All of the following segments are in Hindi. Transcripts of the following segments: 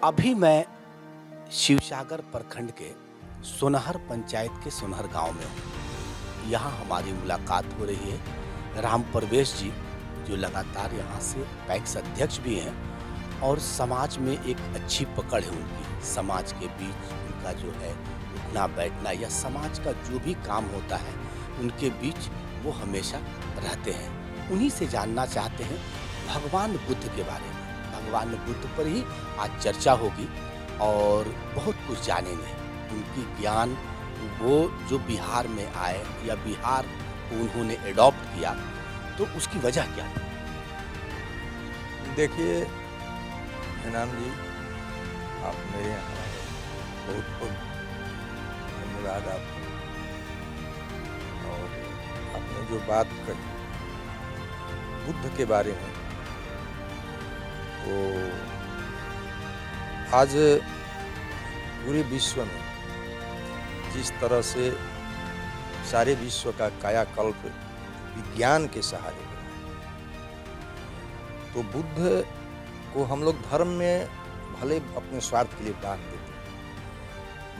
अभी मैं शिवसागर प्रखंड के सोनहर पंचायत के सोनहर गांव में हूँ। यहाँ हमारी मुलाकात हो रही है राम परवेश जी, जो लगातार यहाँ से पैक्स अध्यक्ष भी हैं और समाज में एक अच्छी पकड़ है उनकी। समाज के बीच उनका जो है उठना बैठना या समाज का जो भी काम होता है उनके बीच वो हमेशा रहते हैं। उन्हीं से जानना चाहते हैं भगवान बुद्ध के बारे में। भगवान बुद्ध पर ही आज चर्चा होगी और बहुत कुछ जानेंगे। उनकी ज्ञान, वो जो बिहार में आए या बिहार को उन्होंने एडॉप्ट किया, तो उसकी वजह क्या है? देखिए इनाम जी, आप मेरे यहाँ आए, बहुत बहुत धन्यवाद आपको। और आपने जो बात कही बुद्ध के बारे में, वो आज पूरे विश्व में जिस तरह से सारे विश्व का कायाकल्प विज्ञान के सहारे हो रहा है, तो बुद्ध को हम लोग धर्म में भले अपने स्वार्थ के लिए दान देते हैं,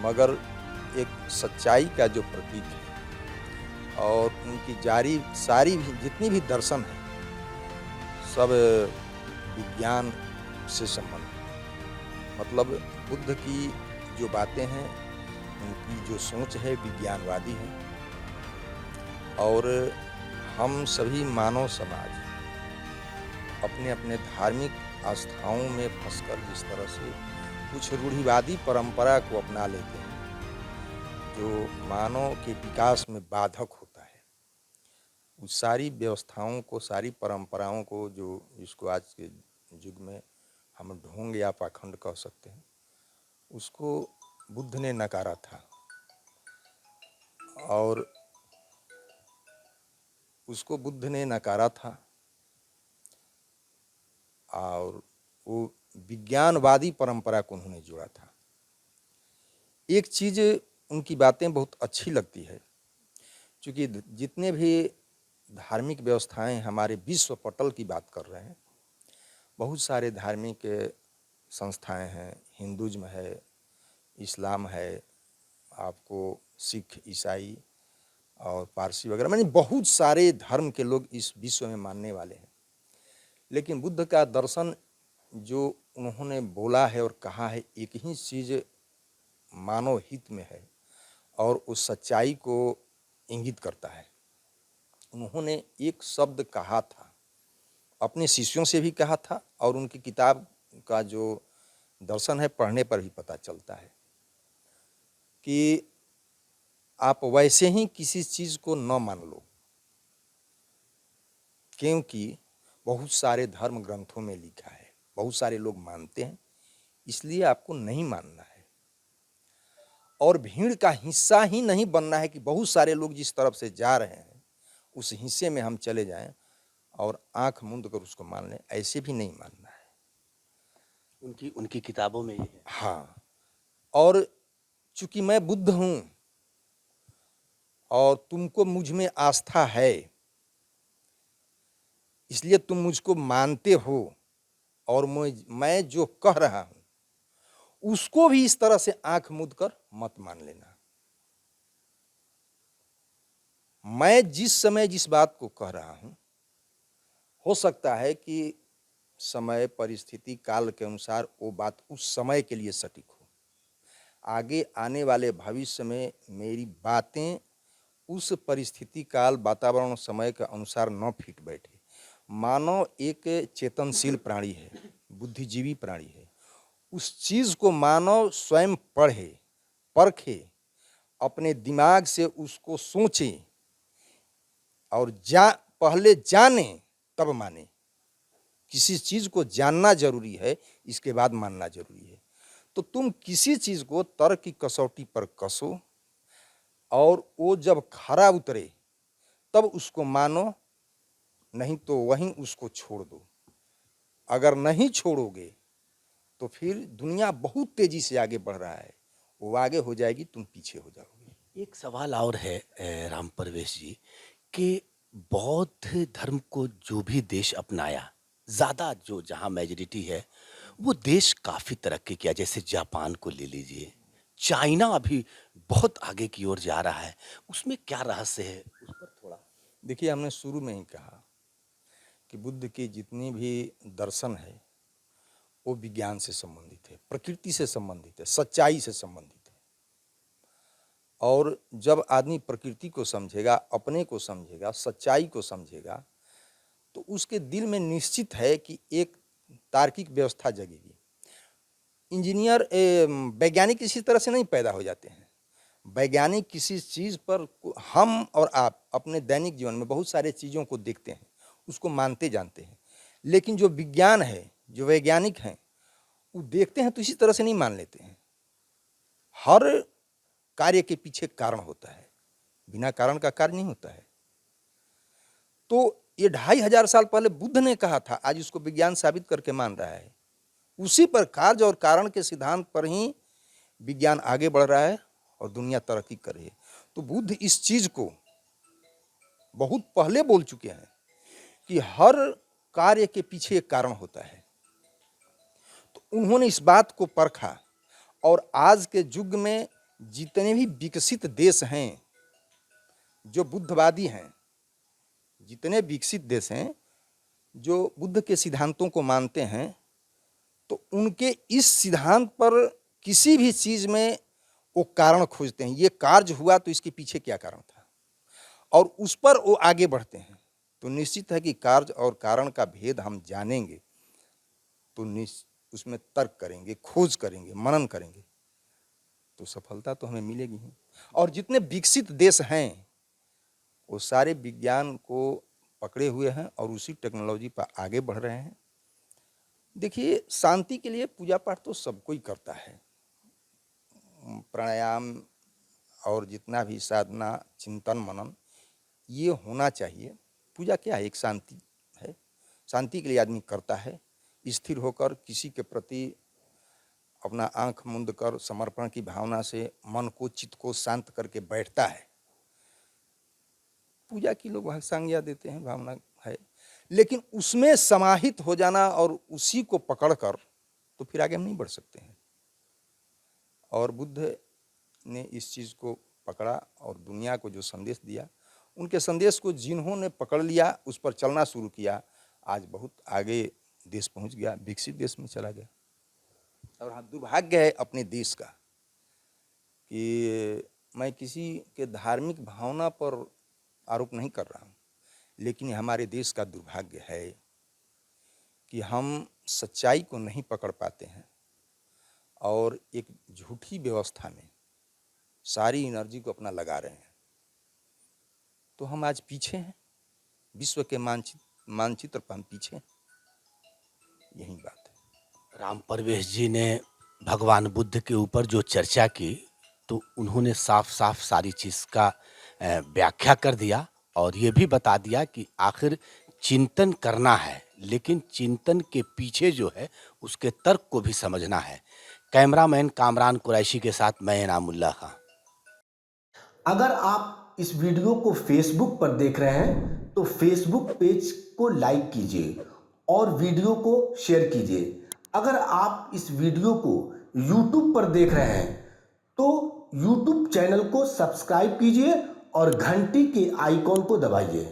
मगर एक सच्चाई का जो प्रतीक है और उनकी सारी भी जितनी भी दर्शन है सब विज्ञान से संबंधित है। मतलब बुद्ध की जो बातें हैं, उनकी जो सोच है विज्ञानवादी है। और हम सभी मानव समाज अपने अपने धार्मिक आस्थाओं में फंसकर जिस तरह से कुछ रूढ़िवादी परंपरा को अपना लेते हैं, जो मानव के विकास में बाधक होता है, उस सारी व्यवस्थाओं को, सारी परंपराओं को, जो जिसको आज के युग में हम ढोंग या पाखंड कह सकते हैं, उसको बुद्ध ने नकारा था। और उसको बुद्ध ने नकारा था और वो विज्ञानवादी परंपरा को उन्होंने जोड़ा था। एक चीज़ उनकी बातें बहुत अच्छी लगती है, क्योंकि जितने भी धार्मिक व्यवस्थाएं हमारे विश्व पटल की बात कर रहे हैं, बहुत सारे धार्मिक संस्थाएं हैं। हिंदुज़्म है, इस्लाम है, आपको सिख, ईसाई और पारसी वगैरह, माने बहुत सारे धर्म के लोग इस विश्व में मानने वाले हैं। लेकिन बुद्ध का दर्शन जो उन्होंने बोला है और कहा है, एक ही चीज़ मानव हित में है और उस सच्चाई को इंगित करता है। उन्होंने एक शब्द कहा था, अपने शिष्यों से भी कहा था, और उनकी किताब का जो दर्शन है पढ़ने पर भी पता चलता है कि आप वैसे ही किसी चीज़ को न मान लो, क्योंकि बहुत सारे धर्म ग्रंथों में लिखा है, बहुत सारे लोग मानते हैं, इसलिए आपको नहीं मानना है। और भीड़ का हिस्सा ही नहीं बनना है कि बहुत सारे लोग जिस तरफ से जा रहे हैं उस हिस्से में हम चले जाएं और आंख मूंद कर उसको मान लें, ऐसे भी नहीं मानना है। उनकी उनकी किताबों में ये है। हाँ, और चूंकि मैं बुद्ध हूँ और तुमको मुझ में आस्था है, इसलिए तुम मुझको मानते हो, और मैं जो कह रहा हूँ उसको भी इस तरह से आंख मूंद कर मत मान लेना। मैं जिस समय जिस बात को कह रहा हूँ, हो सकता है कि समय, परिस्थिति, काल के अनुसार वो बात उस समय के लिए सटीक हो। आगे आने वाले भविष्य में मेरी बातें उस परिस्थिति, काल, वातावरण, समय के अनुसार न फिट बैठे। मानव एक चेतनशील प्राणी है, बुद्धिजीवी प्राणी है। उस चीज़ को मानव स्वयं पढ़े, परखे, अपने दिमाग से उसको सोचे और पहले जाने तब माने। किसी चीज़ को जानना जरूरी है, इसके बाद मानना जरूरी है। तो तुम किसी चीज़ को तर्क की कसौटी पर कसो और वो जब खरा उतरे तब उसको मानो, नहीं तो वहीं उसको छोड़ दो। अगर नहीं छोड़ोगे तो फिर दुनिया बहुत तेजी से आगे बढ़ रहा है, वो आगे हो जाएगी, तुम पीछे हो जाओगे। एक सवाल और है राम परवेश जी, कि बौद्ध धर्म को जो भी देश अपनाया, ज़्यादा जो जहाँ मेजॉरिटी है, वो देश काफ़ी तरक्की किया, जैसे जापान को ले लीजिए, चाइना अभी बहुत आगे की ओर जा रहा है, उसमें क्या रहस्य है? उस पर थोड़ा देखिए, हमने शुरू में ही कहा कि बुद्ध के जितने भी दर्शन है वो विज्ञान से संबंधित है, प्रकृति से संबंधित है, सच्चाई से संबंधित है। और जब आदमी प्रकृति को समझेगा, अपने को समझेगा, सच्चाई को समझेगा, तो उसके दिल में निश्चित है कि एक तार्किक व्यवस्था जगेगी। इंजीनियर वैज्ञानिक इसी तरह से नहीं पैदा हो जाते हैं। वैज्ञानिक किसी चीज़ पर हम और आप अपने दैनिक जीवन में बहुत सारे चीज़ों को देखते हैं, उसको मानते जानते हैं, लेकिन जो विज्ञान है, जो वैज्ञानिक हैं, वो देखते हैं तो इसी तरह से नहीं मान लेते हैं। हर कार्य के पीछे कारण होता है, बिना कारण का कार्य नहीं होता है। तो ये 2500 साल पहले बुद्ध ने कहा था, आज उसको विज्ञान साबित करके मान रहा है। उसी पर कार्य और कारण के सिद्धांत पर ही विज्ञान आगे बढ़ रहा है और दुनिया तरक्की कर रही है। तो बुद्ध इस चीज को बहुत पहले बोल चुके हैं कि हर कार्य के पीछे एक कारण होता है। तो उन्होंने इस बात को परखा और आज के युग में जितने भी विकसित देश हैं, जो बुद्धवादी हैं, जितने विकसित देश हैं जो बुद्ध के सिद्धांतों को मानते हैं, तो उनके इस सिद्धांत पर किसी भी चीज में वो कारण खोजते हैं। ये कार्य हुआ तो इसके पीछे क्या कारण था, और उस पर वो आगे बढ़ते हैं। तो निश्चित है कि कार्य और कारण का भेद हम जानेंगे तो उसमें तर्क करेंगे, खोज करेंगे, मनन करेंगे, तो सफलता तो हमें मिलेगी ही। और जितने विकसित देश हैं वो सारे विज्ञान को पकड़े हुए हैं और उसी टेक्नोलॉजी पर आगे बढ़ रहे हैं। देखिए, शांति के लिए पूजा पाठ तो सब कोई करता है, प्राणायाम और जितना भी साधना, चिंतन, मनन, ये होना चाहिए। पूजा क्या है? एक शांति है। शांति के लिए आदमी करता है, स्थिर होकर किसी के प्रति अपना आंख मूंद कर समर्पण की भावना से मन को, चित्त को शांत करके बैठता है। पूजा की लोग संज्ञा देते हैं, भावना है, लेकिन उसमें समाहित हो जाना और उसी को पकड़कर तो फिर आगे हम नहीं बढ़ सकते हैं। और बुद्ध ने इस चीज़ को पकड़ा और दुनिया को जो संदेश दिया, उनके संदेश को जिन्होंने पकड़ लिया, उस पर चलना शुरू किया, आज बहुत आगे देश पहुंच गया, विकसित देश में चला गया। और हाँ, दुर्भाग्य है अपने देश का कि मैं किसी के धार्मिक भावना पर आरोप नहीं कर रहा हूँ, लेकिन ये हमारे देश का दुर्भाग्य है कि हम सच्चाई को नहीं पकड़ पाते हैं और एक झूठी व्यवस्था में सारी एनर्जी को अपना लगा रहे हैं। तो हम आज पीछे हैं, विश्व के मानचित्र पर हम पीछे हैं, यही बात है। राम परवेश जी ने भगवान बुद्ध के ऊपर जो चर्चा की, तो उन्होंने साफ साफ सारी चीज़ का व्याख्या कर दिया और ये भी बता दिया कि आखिर चिंतन करना है, लेकिन चिंतन के पीछे जो है उसके तर्क को भी समझना है। कैमरामैन कामरान कुरैशी के साथ मैं इनामुल्लाह खां। अगर आप इस वीडियो को फेसबुक पर देख रहे हैं तो फेसबुक पेज को लाइक कीजिए और वीडियो को शेयर कीजिए। अगर आप इस वीडियो को यूट्यूब पर देख रहे हैं तो यूट्यूब चैनल को सब्सक्राइब कीजिए और घंटी के आइकॉन को दबाइए।